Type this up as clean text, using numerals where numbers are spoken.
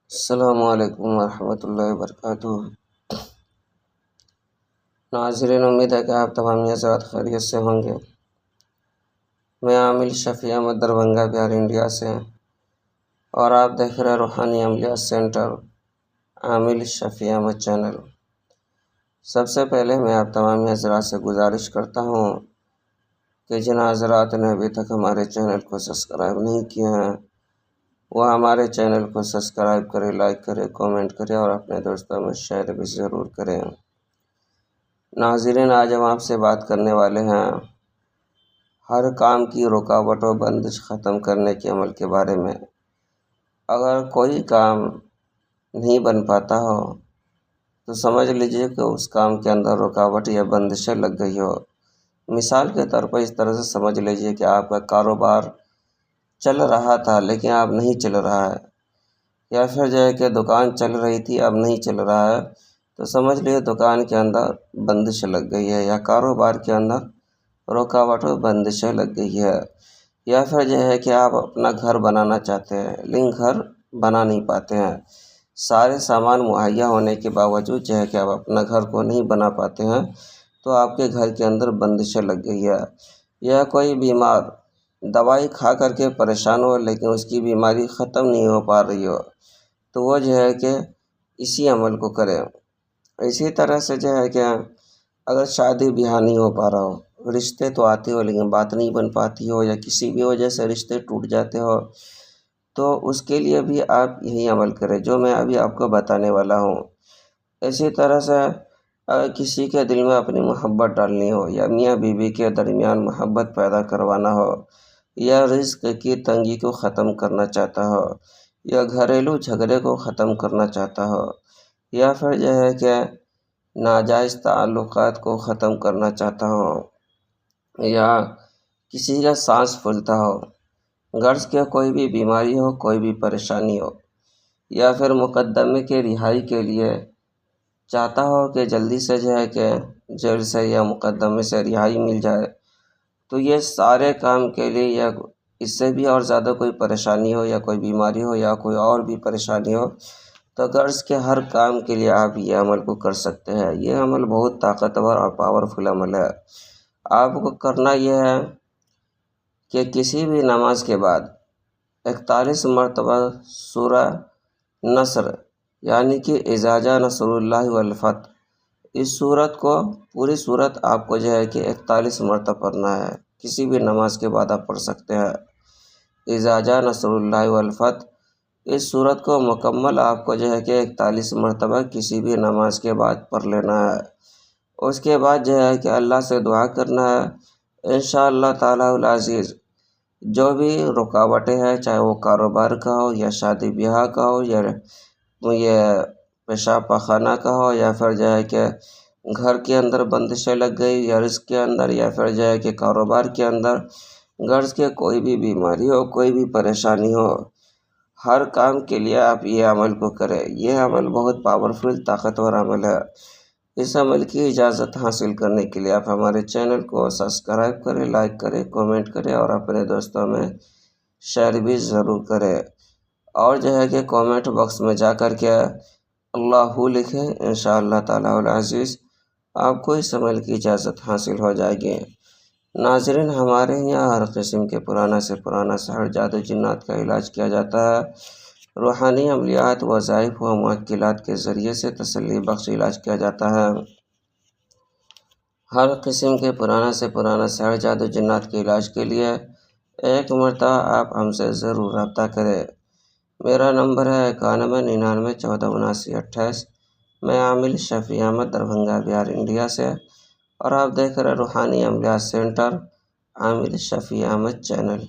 السلام علیکم ورحمۃ اللہ وبرکاتہ۔ ناظرین، امید ہے کہ آپ تمام حضرات خیریت سے ہوں گے۔ میں عامل شفیع احمد دربھنگہ بہار انڈیا سے، اور آپ دیکھ رہے روحانی عملیات سینٹر عامل شفیع احمد چینل۔ سب سے پہلے میں آپ تمام حضرات سے گزارش کرتا ہوں کہ جن حضرات نے ابھی تک ہمارے چینل کو سبسکرائب نہیں کیا ہیں وہ ہمارے چینل کو سبسکرائب کرے، لائک کرے، کامنٹ کرے اور اپنے دوستوں میں شیئر بھی ضرور کریں۔ ناظرین، آج ہم آپ سے بات کرنے والے ہیں ہر کام کی رکاوٹ و بندش ختم کرنے کے عمل کے بارے میں۔ اگر کوئی کام نہیں بن پاتا ہو تو سمجھ لیجئے کہ اس کام کے اندر رکاوٹ یا بندشیں لگ گئی ہو۔ مثال کے طور پر اس طرح سے سمجھ لیجئے کہ آپ کا کاروبار چل رہا تھا لیکن اب نہیں چل رہا ہے، یا پھر جو ہے کہ دکان چل رہی تھی اب نہیں چل رہا ہے، تو سمجھ لیجیے دکان کے اندر بندش لگ گئی ہے، یا کاروبار کے اندر رکاوٹ و بندشیں لگ گئی ہے۔ یا پھر جو ہے کہ آپ اپنا گھر بنانا چاہتے ہیں لیکن گھر بنا نہیں پاتے ہیں، سارے سامان مہیا ہونے کے باوجود جو ہے کہ آپ اپنا گھر کو نہیں بنا پاتے ہیں، تو آپ کے گھر کے اندر بندشیں لگ گئی ہے۔ یا کوئی بیمار دوائی کھا کر کے پریشان ہو لیکن اس کی بیماری ختم نہیں ہو پا رہی ہو، تو وہ جو ہے کہ اسی عمل کو کرے۔ اسی طرح سے جو ہے کہ اگر شادی بیاہ نہیں ہو پا رہا ہو، رشتے تو آتے ہو لیکن بات نہیں بن پاتی ہو، یا کسی بھی وجہ سے رشتے ٹوٹ جاتے ہو، تو اس کے لیے بھی آپ یہی عمل کریں جو میں ابھی آپ کو بتانے والا ہوں۔ اسی طرح سے اگر کسی کے دل میں اپنی محبت ڈالنی ہو، یا میاں بیوی کے درمیان محبت پیدا کروانا ہو، یا رزق کی تنگی کو ختم کرنا چاہتا ہو، یا گھریلو جھگڑے کو ختم کرنا چاہتا ہو، یا پھر جو ہے کہ ناجائز تعلقات کو ختم کرنا چاہتا ہو، یا کسی کا سانس پھولتا ہو، غرض کہ کوئی بھی بیماری ہو، کوئی بھی پریشانی ہو، یا پھر مقدمے کے رہائی کے لیے چاہتا ہو کہ جلدی سے جو ہے کہ جیل سے یا مقدمے سے رہائی مل جائے، تو یہ سارے کام کے لیے، یا اس سے بھی اور زیادہ کوئی پریشانی ہو، یا کوئی بیماری ہو، یا کوئی اور بھی پریشانی ہو، تو غرض کے ہر کام کے لیے آپ یہ عمل کو کر سکتے ہیں۔ یہ عمل بہت طاقتور اور پاورفل عمل ہے۔ آپ کو کرنا یہ ہے کہ کسی بھی نماز کے بعد 41 مرتبہ سورہ نصر یعنی کہ اذا جاء نصر اللہ والفتح، اس صورت کو پوری صورت آپ کو جو ہے کہ 41 مرتبہ پڑھنا ہے۔ کسی بھی نماز کے بعد آپ پڑھ سکتے ہیں اذا جاء نصر اللہ والفتح۔ اس صورت کو مکمل آپ کو جو ہے کہ 41 مرتبہ کسی بھی نماز کے بعد پڑھ لینا ہے۔ اس کے بعد جو ہے کہ اللہ سے دعا کرنا ہے، انشاءاللہ تعالی العزیز جو بھی رکاوٹیں ہیں، چاہے وہ کاروبار کا ہو، یا شادی بیاہ کا ہو، یا یہ پیشاب پاخانہ کا ہو، یا پھر جو ہے کہ گھر کے اندر بندشیں لگ گئی، یا رزق کے اندر، یا پھر جو ہے کہ کاروبار کے اندر، غرض کہ کوئی بھی بیماری ہو، کوئی بھی پریشانی ہو، ہر کام کے لیے آپ یہ عمل کو کریں۔ یہ عمل بہت پاورفل طاقتور عمل ہے۔ اس عمل کی اجازت حاصل کرنے کے لیے آپ ہمارے چینل کو سبسکرائب کریں، لائک کریں، کامنٹ کریں اور اپنے دوستوں میں شیئر بھی ضرور کریں، اور جو ہے کہ کامنٹ باکس میں جا کر کے اللہ لکھیں، انشاءاللہ تعالی العزیز آپ کو اس عمل کی اجازت حاصل ہو جائے گی۔ ناظرین، ہمارے یہاں ہر قسم کے پرانا سے پرانا سحر، جادو، جنات کا علاج کیا جاتا ہے۔ روحانی عملیات، وظائف و معقلات کے ذریعے سے تسلی بخش علاج کیا جاتا ہے۔ ہر قسم کے پرانا سے پرانا سحر، جادو، جنات کے علاج کے لیے ایک مرتبہ آپ ہم سے ضرور رابطہ کریں۔ میرا نمبر ہے 9199147928۔ میں عامل شفیع احمد دربھنگہ بہار انڈیا سے، اور آپ دیکھ رہے روحانی عملیات سینٹر عامل شفیع احمد چینل۔